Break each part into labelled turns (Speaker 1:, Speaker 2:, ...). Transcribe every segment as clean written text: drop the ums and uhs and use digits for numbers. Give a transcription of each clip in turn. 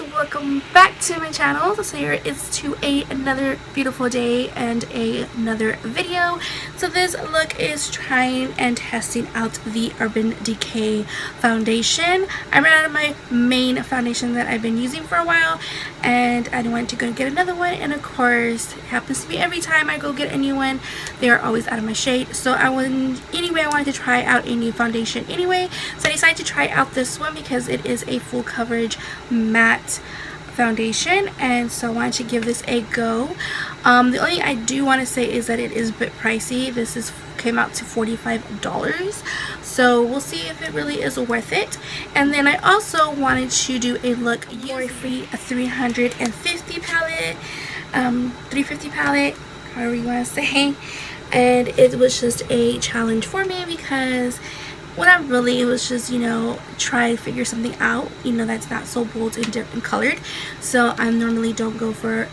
Speaker 1: welcome back to my channel. So here is to another beautiful day and another video. So this look is trying and testing out the Urban Decay foundation. I ran out of my main foundation that I've been using for a while and I went to go get another one, and of course it happens to be every time I go get a new one they are always out of my shade. So I wanted to try out a new foundation anyway, so I decided to try out this one because it is a full coverage matte foundation, and so I wanted to give this a go. The only thing I do want to say is that it is a bit pricey. This came out to $45, so we'll see if it really is worth it. And then I also wanted to do a look Morphe 350 palette, 350 palette, however you want to say, and it was just a challenge for me because, well, not really, it was just, you know, try to figure something out, you know, that's not so bold and different colored. So I normally don't go for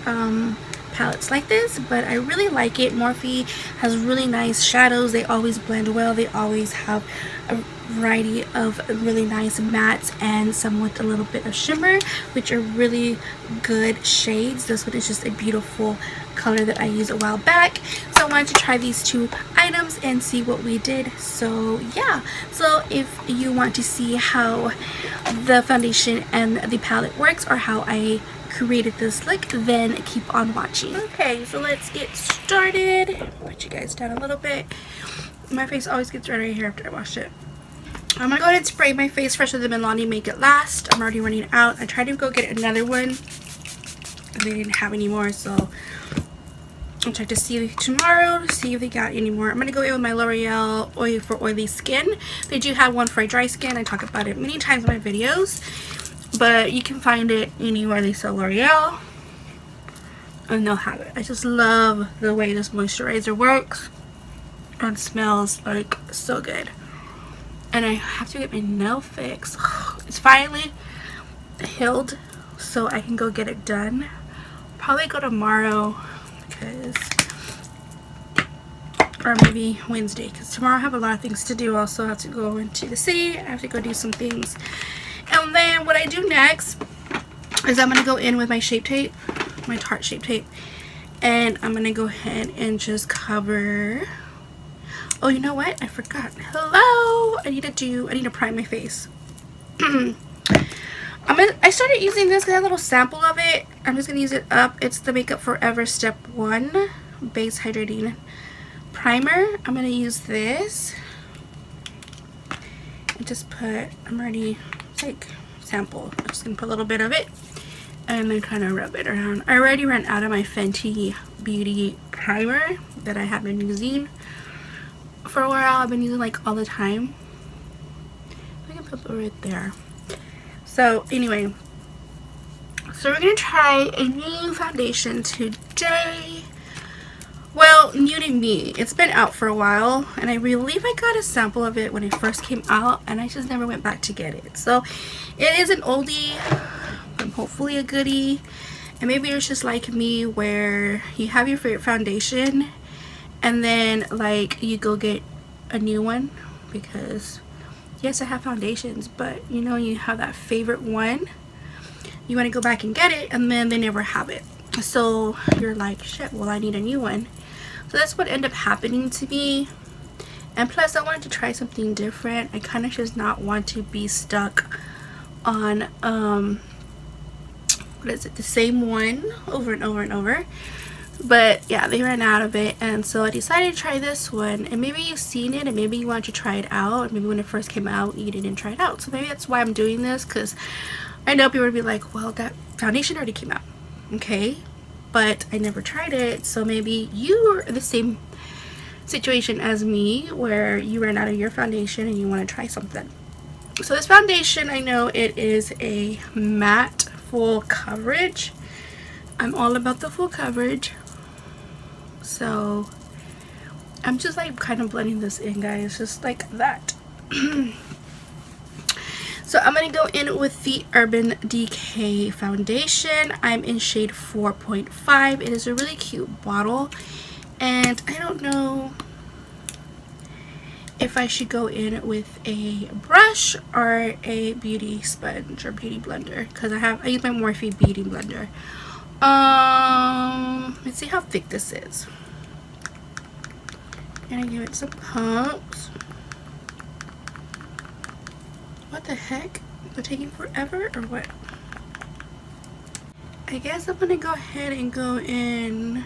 Speaker 1: palettes like this, but I really like it. Morphe has really nice shadows. They always blend well. They always have a variety of really nice mattes and some with a little bit of shimmer, which are really good shades. This one is just a beautiful color that I used a while back, so I wanted to try these two items and see what we did. So yeah, so if you want to see how the foundation and the palette works, or how I created this look, then keep on watching. Okay, so let's get started. Put you guys down a little bit. My face always gets red right here after I wash it. I'm gonna go ahead and spray my face Fresher Than Milani Make It Last. I'm already running out. I tried to go get another one and they didn't have any more, so I'll check to see tomorrow to see if they got any more. I'm gonna go in with my L'Oreal Oil for Oily Skin. They do have one for dry skin. I talk about it many times in my videos, but you can find it anywhere they sell L'Oreal and they'll have it. I just love the way this moisturizer works and smells like so good. And I have to get my nail fixed. It's finally healed, so I can go get it done. Probably go tomorrow, or maybe Wednesday, because tomorrow I have a lot of things to do. Also, I have to go into the city. I have to go do some things. And then what I do next is I'm going to go in with my Shape Tape, my Tarte Shape Tape, and I'm going to go ahead and just cover. Oh, you know what? I forgot. Hello! I need to prime my face. I started using this because I had a little sample of it. I'm just going to use it up. It's the Makeup Forever Step 1 Base Hydrating Primer. I'm going to use this. And just put, it's like sample. I'm just going to put a little bit of it and then kind of rub it around. I already ran out of my Fenty Beauty Primer that I have been using for a while. I've been using like all the time. I can put it right there. So anyway, so we're gonna try a new foundation today. Well, new to me. It's been out for a while, and I believe I got a sample of it when it first came out, and I just never went back to get it. So it is an oldie, but hopefully a goodie. And maybe it's just like me, where you have your favorite foundation and then like you go get a new one, because yes, I have foundations, but you know, you have that favorite one, you want to go back and get it, and then they never have it, so you're like, shit, well, I need a new one. So that's what ended up happening to me. And plus, I wanted to try something different. I kind of just not want to be stuck on what is it, the same one over and over and over. But yeah, they ran out of it, and so I decided to try this one. And maybe you've seen it, and maybe you want to try it out, and maybe when it first came out you didn't try it out. So maybe that's why I'm doing this, because I know people would be like, well, that foundation already came out, okay, but I never tried it. So maybe you're the same situation as me, where you ran out of your foundation and you want to try something. So this foundation, I know it is a matte full coverage. I'm all about the full coverage. So I'm just like kind of blending this in, guys, just like that. So I'm gonna go in with the Urban Decay foundation. I'm in shade 4.5. It is a really cute bottle, and I don't know if I should go in with a brush or a beauty sponge or beauty blender, because I use my Morphe beauty blender. Let's see how thick this is. Gonna give it some pumps. What the heck? They're taking forever or what? I guess I'm gonna go ahead and go in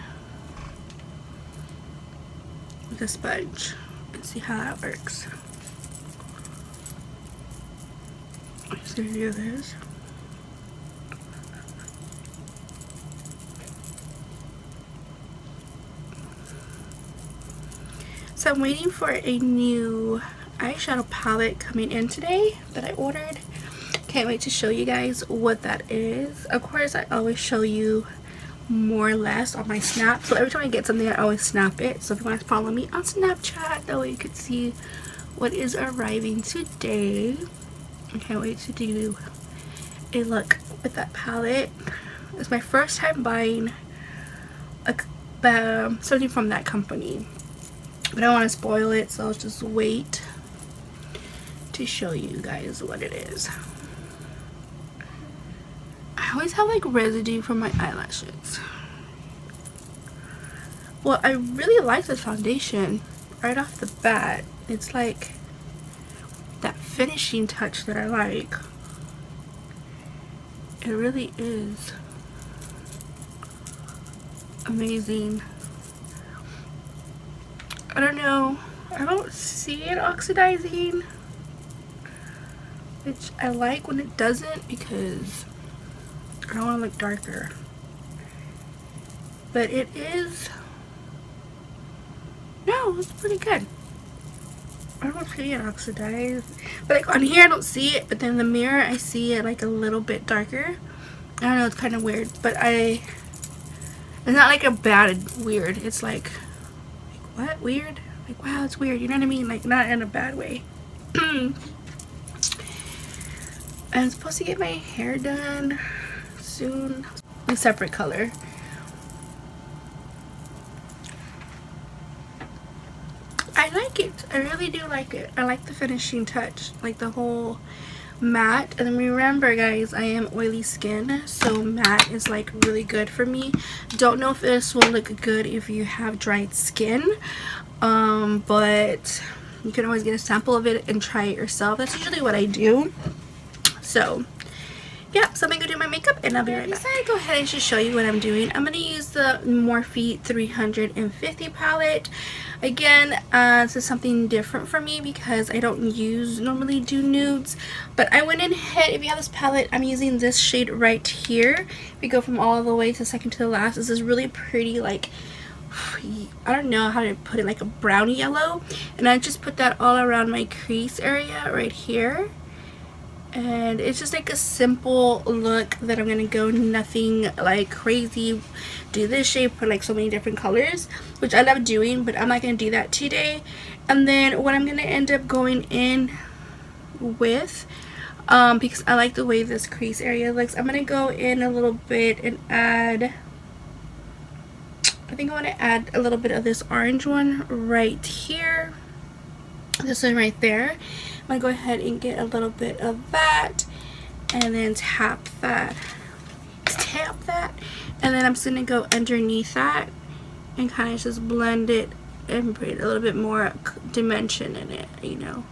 Speaker 1: with a sponge and see how that works. I'm just gonna do this. So I'm waiting for a new eyeshadow palette coming in today that I ordered. Can't wait to show you guys what that is. Of course, I always show you more or less on my snap, so every time I get something I always snap it. So if you want to follow me on Snapchat, that way you can see what is arriving today. I can't wait to do a look with that palette. It's my first time buying something from that company, but I don't want to spoil it, so I'll just wait to show you guys what it is. I always have like residue from my eyelashes. Well, I really like this foundation right off the bat. It's like that finishing touch that I like. It really is amazing. I don't know, I don't see it oxidizing, which I like when it doesn't, because I don't want to look darker. But it is, no, it's pretty good. I don't see it oxidized, but like on here I don't see it, but then in the mirror I see it like a little bit darker. I don't know, it's kind of weird, but it's not like a bad weird. It's like what, weird? Like, wow, it's weird, you know what I mean? Like, not in a bad way. I'm supposed to get my hair done soon. A separate color. I like it. I really do like it. I like the finishing touch, like the whole matte. And then remember, guys, I am oily skin, so matte is like really good for me. Don't know if this will look good if you have dried skin, but you can always get a sample of it and try it yourself. That's usually what I do. So yeah, so I'm gonna go do my makeup and I'll be right back. I decided to go ahead and just show you what I'm doing. I'm gonna use the Morphe 350 palette. Again, this is something different for me because I don't normally do nudes, but I went in ahead. If you have this palette, I'm using this shade right here. We go from all the way to second to the last. This is really pretty, like, I don't know how to put it, like a brownie yellow, and I just put that all around my crease area right here. And it's just like a simple look that I'm gonna go, nothing like crazy, do this shade, put like so many different colors, which I love doing, but I'm not gonna do that today. And then what I'm gonna end up going in with, because I like the way this crease area looks, I'm gonna go in a little bit and add, I think I want to add a little bit of this orange one right here, this one right there. I'm gonna go ahead and get a little bit of that and then tap that, and then I'm just gonna go underneath that and kind of just blend it and put a little bit more dimension in it, you know.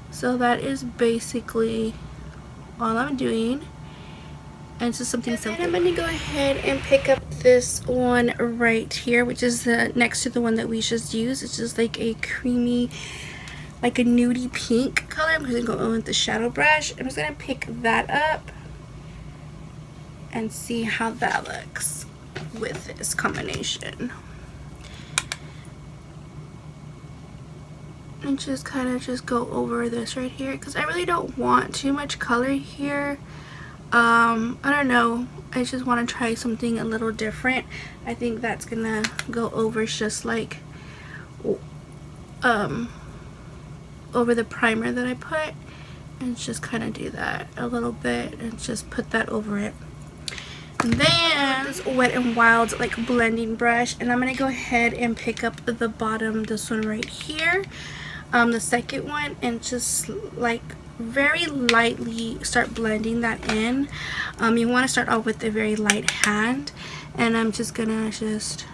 Speaker 1: So that is basically all I'm doing, and it's just something simple. And I'm gonna go ahead and pick up this one right here, which is the next to the one that we just used. It's just like a creamy, like a nudie pink color. I'm just gonna go in with the shadow brush. I'm just gonna pick that up and see how that looks with this combination. And just kind of just go over this right here because I really don't want too much color here. I don't know, I just want to try something a little different. I think that's gonna go over just like over the primer that I put, and just kind of do that a little bit and just put that over it. And then this Wet n Wild like blending brush, and I'm gonna go ahead and pick up the bottom, this one right here. the second one and just like very lightly start blending that in. You want to start off with a very light hand, and I'm just gonna just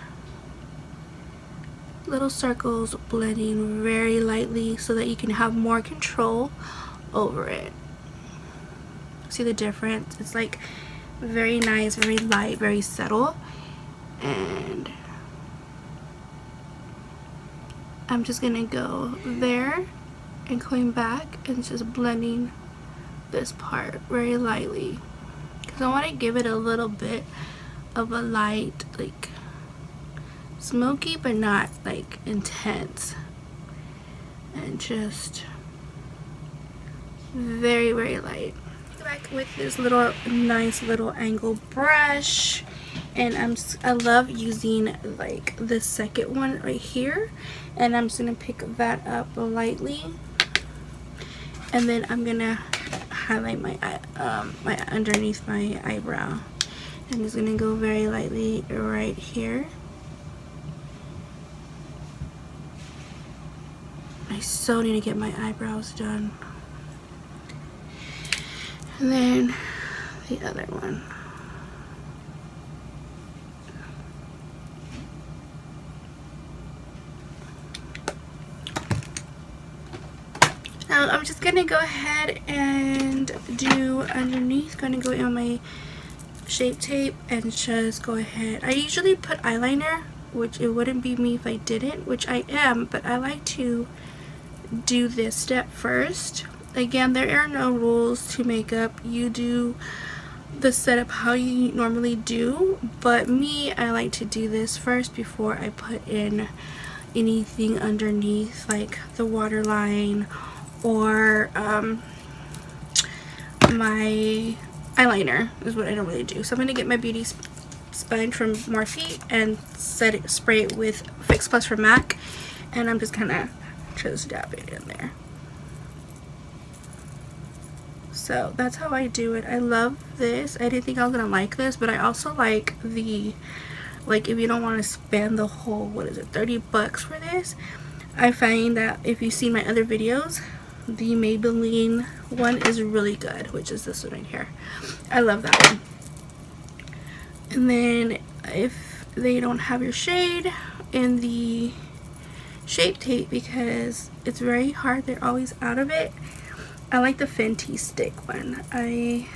Speaker 1: little circles blending very lightly so that you can have more control over it. See the difference? It's like very nice, very light, very subtle. And I'm just gonna go there and going back and just blending this part very lightly because I want to give it a little bit of a light, like smoky but not like intense, and just very, very light. Back with this little nice little angle brush, and I love using like the second one right here, and I'm just gonna pick that up lightly, and then I'm gonna highlight my my underneath my eyebrow. I'm just gonna go very lightly right here. I so need to get my eyebrows done. And then the other one. Now I'm just gonna go ahead and do underneath, gonna go in on my Shape Tape and just go ahead. I usually put eyeliner, which it wouldn't be me if I didn't, which I am, but I like to do this step first. Again, there are no rules to makeup. You do the setup how you normally do, but me, I like to do this first before I put in anything underneath, like the waterline or my eyeliner is what I normally do. So I'm going to get my beauty sponge from Morphe and spray it with Fix Plus from MAC, and I'm just kind of just dab it in there. So that's how I do it. I love this. I didn't think I was gonna like this, but I also like the, like, if you don't want to spend the whole, what is it, 30 bucks for this, I find that if you've seen my other videos, the Maybelline one is really good, which is this one right here. I love that one. And then if they don't have your shade in the Shape Tape, because it's very hard, they're always out of it, I like the Fenty stick one. I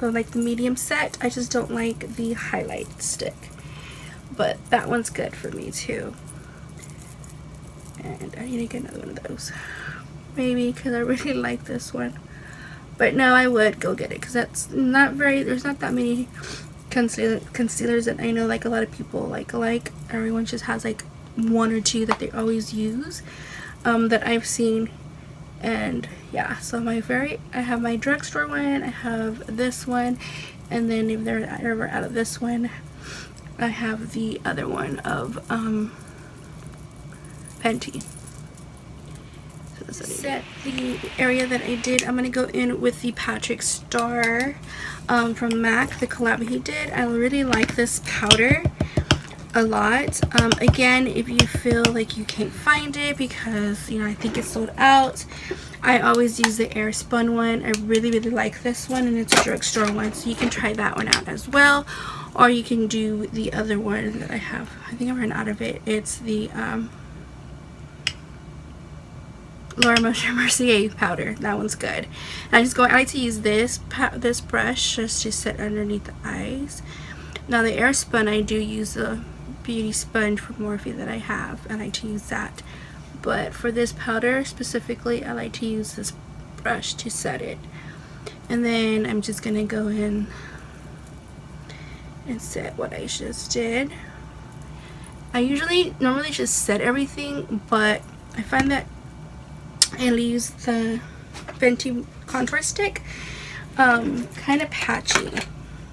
Speaker 1: don't like the medium set. I just don't like the highlight stick, but that one's good for me too. And I need to get another one of those, maybe, because I really like this one. But no, I would go get it because that's not very, there's not that many concealers that I know like a lot of people like. Everyone just has like one or two that they always use, that I've seen. And yeah, so I have my drugstore one, I have this one, and then if they're ever out of this one, I have the other one of Fenty. So this set the area that I did. I'm gonna go in with the Patrick Star from MAC, the collab he did. I really like this powder a lot. Again, if you feel like you can't find it because, you know, I think it's sold out, I always use the air spun one. I really like this one, and it's a drugstore one, so you can try that one out as well, or you can do the other one that I have. I think I ran out of it. It's the Laura Mercier powder. That one's good. And I like to use this brush just to set underneath the eyes. Now the air spun, I do use the beauty sponge from Morphe that I have. I like to use that, but for this powder specifically, I like to use this brush to set it. And then I'm just gonna go in and set what I just did. I normally just set everything, but I find that I use the Fenty contour stick kind of patchy,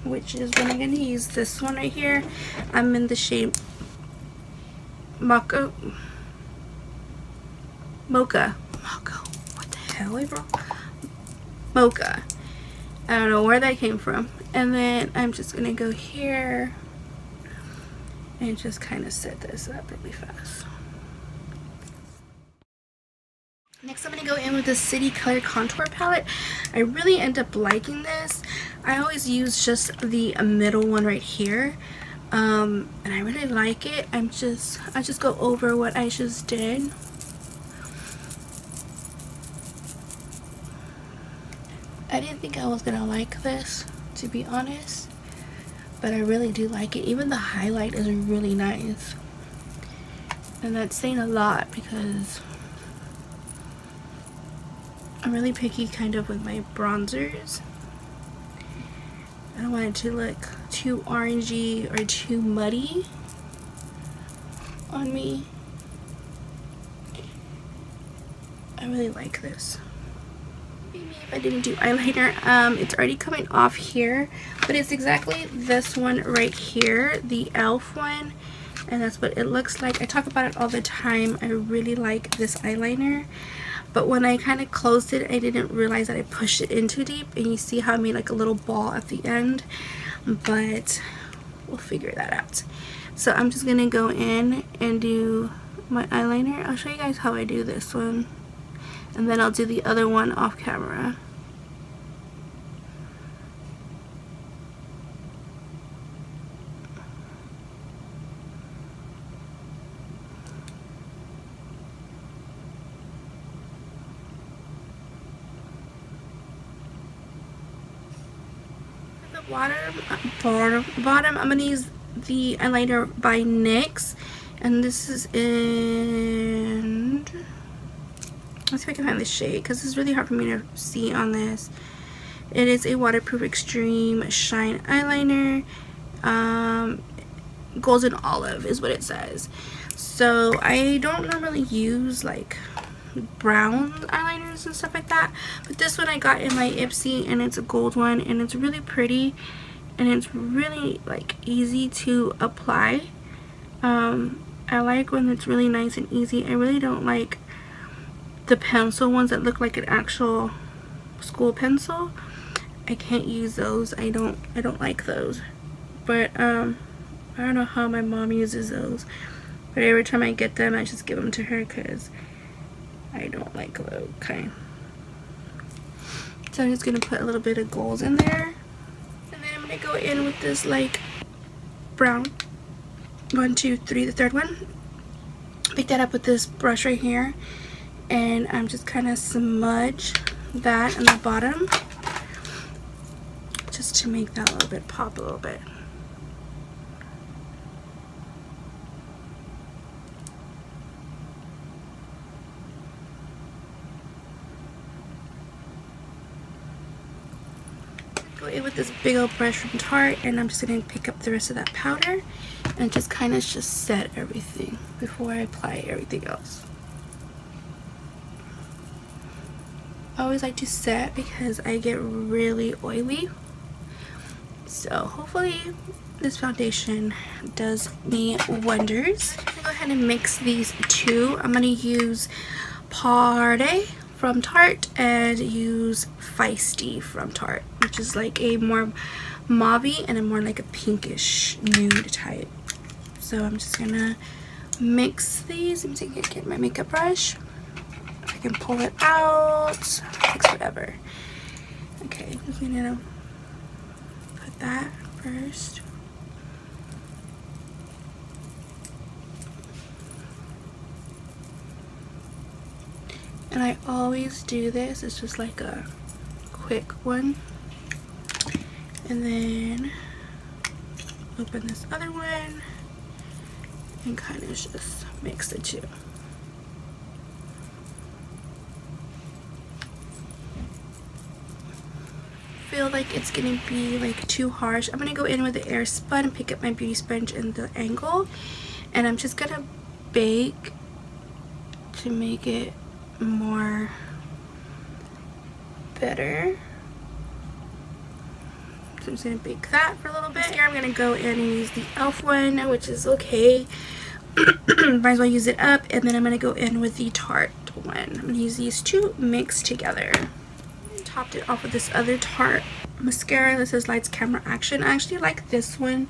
Speaker 1: which is when I'm going to use this one right here. I'm in the shade Mocha. What the hell, April? Mocha. I don't know where that came from. And then I'm just going to go here and just kind of set this up really fast. Next, I'm going to go in with the City Color Contour Palette. I really end up liking this. I always use just the middle one right here. And I really like it. I just go over what I just did. I didn't think I was gonna like this, to be honest, but I really do like it. Even the highlight is really nice, and that's saying a lot because I'm really picky kind of with my bronzers. I don't want it to look too orangey or too muddy on me. I really like this. Maybe if I didn't do eyeliner, it's already coming off here, but it's exactly this one right here, the e.l.f. one, and that's what it looks like. I talk about it all the time. I really like this eyeliner, but when I kind of closed it, I didn't realize that I pushed it in too deep, and you see how I made like a little ball at the end, but we'll figure that out. So I'm just gonna go in and do my eyeliner. I'll show you guys how I do this one, and then I'll do the other one off camera. Bottom, I'm gonna use the eyeliner by NYX, and this is in, let's see if I can find the shade because it's really hard for me to see on this. It is a waterproof extreme shine eyeliner. Golden olive is what it says. So I don't normally use like brown eyeliners and stuff like that, but this one I got in my Ipsy, and it's a gold one, and it's really pretty, and it's really like easy to apply. I like when it's really nice and easy. I really don't like the pencil ones that look like an actual school pencil. I can't use those. I don't like those. But I don't know how my mom uses those, but every time I get them I just give them to her because I don't like those kind. So I'm just gonna put a little bit of gold in there, and then I'm gonna go in with this like brown 1, 2, 3, the third one. Pick that up with this brush right here, and I'm just kind of smudge that on the bottom just to make that a little bit pop a little bit. Go in with this big old brush from Tarte, and I'm just going to pick up the rest of that powder and just kind of just set everything before I apply everything else. I always like to set because I get really oily. So hopefully this foundation does me wonders. I'm gonna go ahead and mix these two. I'm gonna use Party from Tarte and use Feisty from Tarte, which is like a more mauve and a more like a pinkish nude type. So I'm just gonna mix these. I'm just gonna get my makeup brush. If I can pull it out, takes whatever. Okay, I'm just gonna put that first. And I always do this. It's just like a quick one. And then open this other one and kind of just mix the two. Feel like it's gonna be like too harsh. I'm gonna go in with the air spun and pick up my beauty sponge in the angle, and I'm just gonna bake to make it more better. So I'm just gonna bake that for a little bit. Here I'm gonna go in and use the e.l.f. one, which is okay. Might as well use it up. And then I'm gonna go in with the Tarte one. I'm gonna use these two mixed together. Topped it off with this other Tarte mascara. This is Lights Camera Action. I actually like this one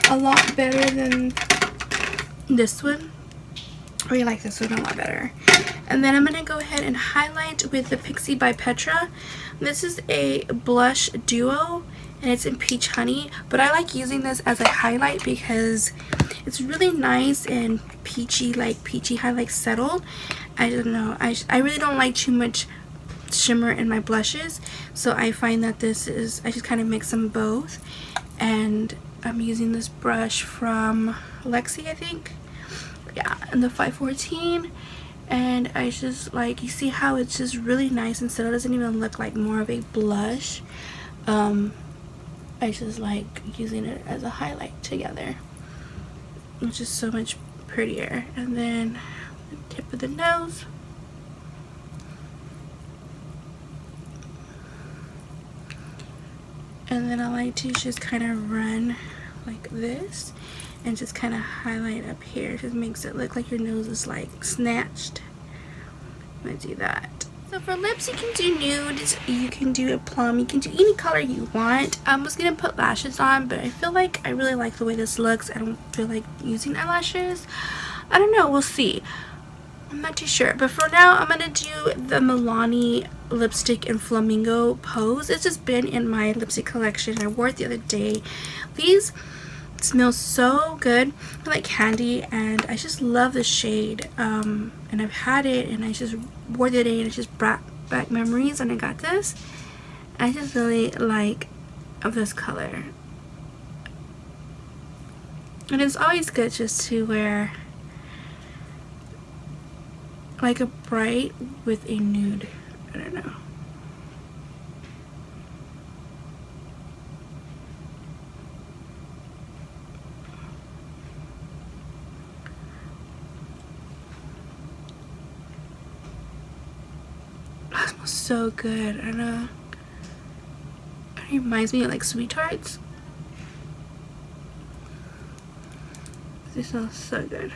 Speaker 1: a lot better than this one. I really like this one a lot better. And then I'm going to go ahead and highlight with the Pixie by Petra. This is a blush duo and it's in Peach Honey, but I like using this as a highlight because it's really nice and peachy, like peachy highlight settled. I don't know, I really don't like too much shimmer in my blushes, so I find that this is, I just kind of mix them both. And I'm using this brush from Lexi, I think. Yeah, and the 514. And I just like, you see how it's just really nice and so it doesn't even look like more of a blush. I just like using it as a highlight together. It's just so much prettier. And then the tip of the nose. And then I like to just kind of run like this and just kind of highlight up here. It just makes it look like your nose is like snatched. I'm gonna do that. So for lips, you can do nudes, you can do a plum, you can do any color you want. I was gonna put lashes on, but I feel like I really like the way this looks. I don't feel like using eyelashes. I don't know, we'll see. I'm not too sure, but for now I'm gonna do the Milani lipstick in Flamingo Pose. It's just been in my lipstick collection. I wore it the other day. These smell so good, they're like candy, and I just love the shade. And I've had it and I just wore it today and it just brought back memories when I got this. I just really like this color, and it's always good just to wear like a bright with a nude. I don't know. It smells so good. I don't know. It reminds me of like sweethearts. This smells so good.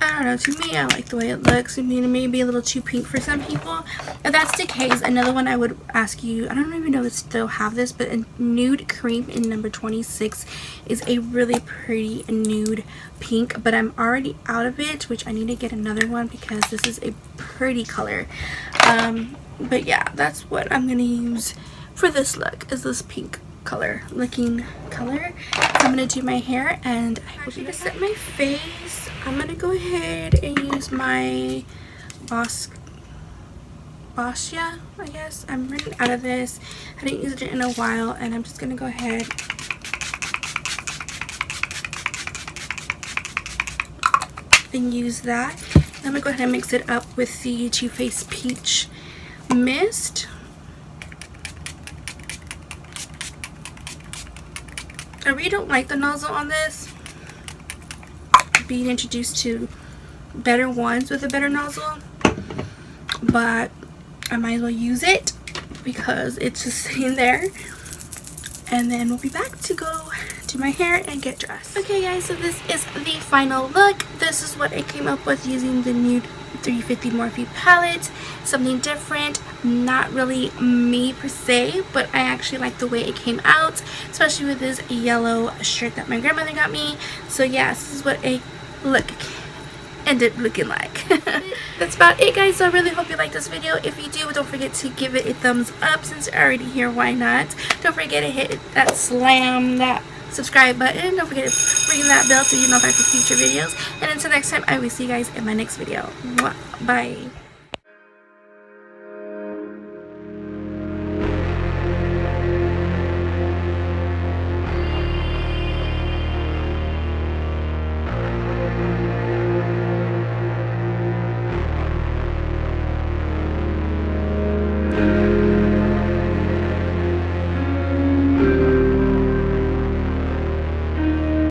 Speaker 1: I don't know, to me I like the way it looks. I mean, it may be a little too pink for some people. If that's Decay, another one I would ask you, I don't even know if they still have this, but a nude cream in number 26 is a really pretty nude pink, but I'm already out of it, which I need to get another one because this is a pretty color. But yeah, that's what I'm gonna use for this look, is this pink color looking color. So I'm gonna do my hair, and I will just set my face. I'm gonna go ahead and use my Boscia, I guess. I'm running out of this. I haven't used it in a while, and I'm just gonna go ahead and use that. I'm gonna go ahead and mix it up with the Too Faced Peach Mist. I really don't like the nozzle on this. Being introduced to better ones with a better nozzle, but I might as well use it because it's just sitting there. And then we'll be back to go do my hair and get dressed. Okay guys, so this is the final look. This is what I came up with using the new 350 Morphe palette. Something different, not really me per se, but I actually like the way it came out, especially with this yellow shirt that my grandmother got me. So yeah, this is what a look ended looking like. That's about it guys, so I really hope you like this video. If you do, don't forget to give it a thumbs up. Since you're already here, why not? Don't forget to hit that subscribe button. Don't forget to ring that bell so you know about the future videos. And until next time, I will see you guys in my next video. Bye.